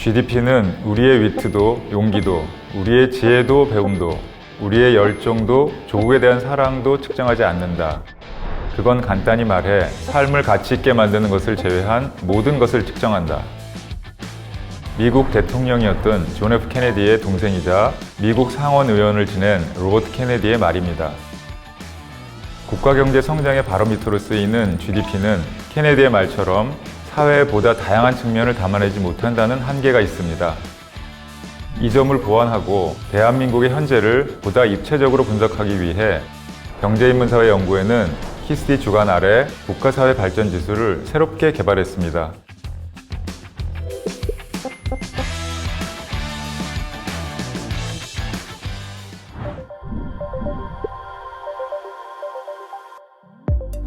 GDP는 우리의 위트도 용기도, 우리의 지혜도 배움도, 우리의 열정도 조국에 대한 사랑도 측정하지 않는다. 그건 간단히 말해 삶을 가치 있게 만드는 것을 제외한 모든 것을 측정한다. 미국 대통령이었던 존 F 케네디의 동생이자 미국 상원 의원을 지낸 로버트 케네디의 말입니다. 국가 경제 성장의 바로미터로 쓰이는 GDP는 케네디의 말처럼 사회의 보다 다양한 측면을 담아내지 못한다는 한계가 있습니다. 이 점을 보완하고 대한민국의 현재를 보다 입체적으로 분석하기 위해 경제인문사회 연구회는 키스디 주관 아래 국가사회 발전 지수를 새롭게 개발했습니다.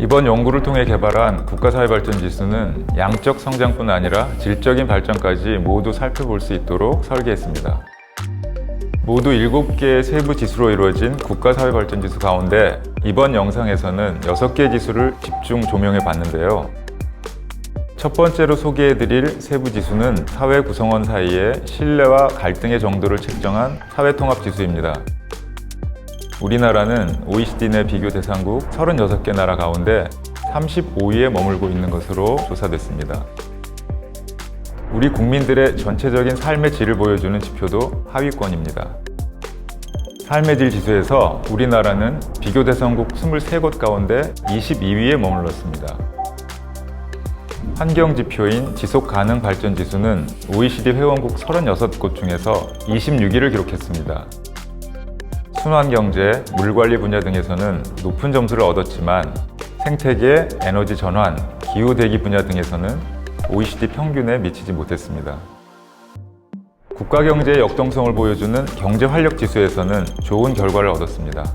이번 연구를 통해 개발한 국가사회발전지수는 양적 성장뿐 아니라 질적인 발전까지 모두 살펴볼 수 있도록 설계했습니다. 모두 7개의 세부 지수로 이루어진 국가사회발전지수 가운데 이번 영상에서는 6개의 지수를 집중 조명해 봤는데요. 첫 번째로 소개해드릴 세부 지수는 사회 구성원 사이의 신뢰와 갈등의 정도를 측정한 사회통합지수입니다. 우리나라는 OECD 내 비교 대상국 36개 나라 가운데 35위에 머물고 있는 것으로 조사됐습니다. 우리 국민들의 전체적인 삶의 질을 보여주는 지표도 하위권입니다. 삶의 질 지수에서 우리나라는 비교 대상국 23곳 가운데 22위에 머물렀습니다. 환경 지표인 지속 가능 발전 지수는 OECD 회원국 36곳 중에서 26위를 기록했습니다. 순환경제, 물관리 분야 등에서는 높은 점수를 얻었지만 생태계, 에너지 전환, 기후대기 분야 등에서는 OECD 평균에 미치지 못했습니다. 국가경제의 역동성을 보여주는 경제활력지수에서는 좋은 결과를 얻었습니다.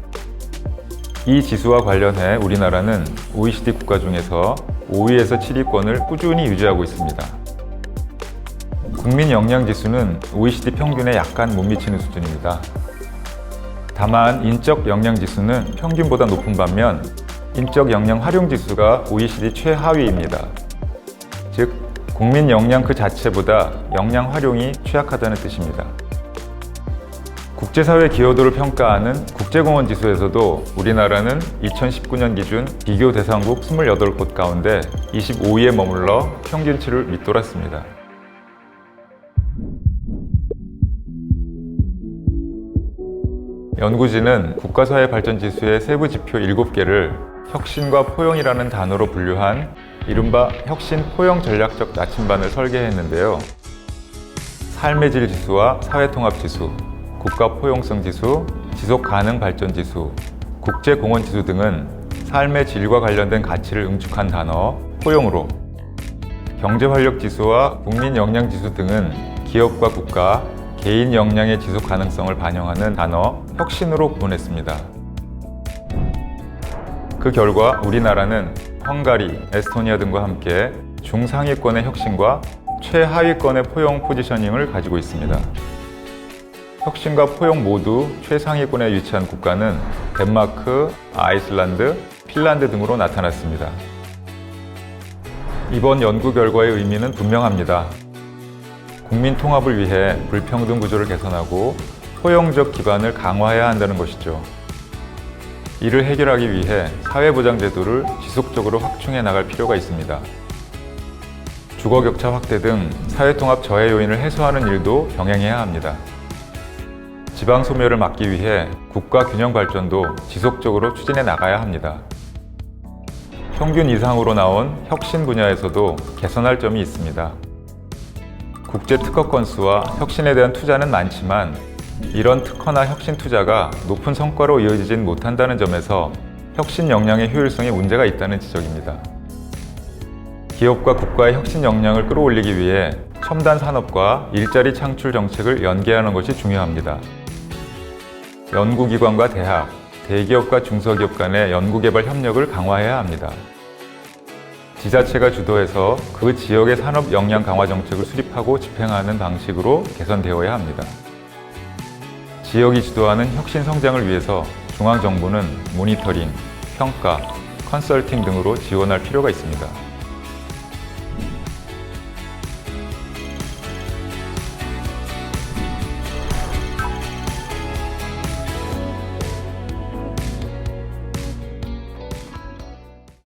이 지수와 관련해 우리나라는 OECD 국가 중에서 5위에서 7위권을 꾸준히 유지하고 있습니다. 국민역량지수는 OECD 평균에 약간 못 미치는 수준입니다. 다만 인적 역량 지수는 평균보다 높은 반면 인적 역량 활용 지수가 OECD 최하위입니다. 즉, 국민 역량 그 자체보다 역량 활용이 취약하다는 뜻입니다. 국제사회 기여도를 평가하는 국제공헌 지수에서도 우리나라는 2019년 기준 비교 대상국 28곳 가운데 25위에 머물러 평균치를 밑돌았습니다. 연구진은 국가사회발전지수의 세부 지표 7개를 혁신과 포용이라는 단어로 분류한 이른바 혁신 포용 전략적 나침반을 설계했는데요. 삶의 질 지수와 사회통합지수, 국가 포용성 지수, 지속 가능 발전 지수, 국제 공헌 지수 등은 삶의 질과 관련된 가치를 응축한 단어 포용으로, 경제 활력 지수와 국민 역량 지수 등은 기업과 국가, 개인 역량의 지속 가능성을 반영하는 단어 혁신으로 구분했습니다. 그 결과 우리나라는 헝가리, 에스토니아 등과 함께 중상위권의 혁신과 최하위권의 포용 포지셔닝을 가지고 있습니다. 혁신과 포용 모두 최상위권에 위치한 국가는 덴마크, 아이슬란드, 핀란드 등으로 나타났습니다. 이번 연구 결과의 의미는 분명합니다. 국민 통합을 위해 불평등 구조를 개선하고 포용적 기반을 강화해야 한다는 것이죠. 이를 해결하기 위해 사회보장제도를 지속적으로 확충해 나갈 필요가 있습니다. 주거격차 확대 등 사회통합 저해 요인을 해소하는 일도 병행해야 합니다. 지방소멸을 막기 위해 국가균형 발전도 지속적으로 추진해 나가야 합니다. 평균 이상으로 나온 혁신 분야에서도 개선할 점이 있습니다. 국제 특허 건수와 혁신에 대한 투자는 많지만 이런 특허나 혁신 투자가 높은 성과로 이어지진 못한다는 점에서 혁신 역량의 효율성에 문제가 있다는 지적입니다. 기업과 국가의 혁신 역량을 끌어올리기 위해 첨단 산업과 일자리 창출 정책을 연계하는 것이 중요합니다. 연구기관과 대학, 대기업과 중소기업 간의 연구개발 협력을 강화해야 합니다. 지자체가 주도해서 그 지역의 산업 역량 강화 정책을 수립하고 집행하는 방식으로 개선되어야 합니다. 지역이 주도하는 혁신 성장을 위해서 중앙정부는 모니터링, 평가, 컨설팅 등으로 지원할 필요가 있습니다.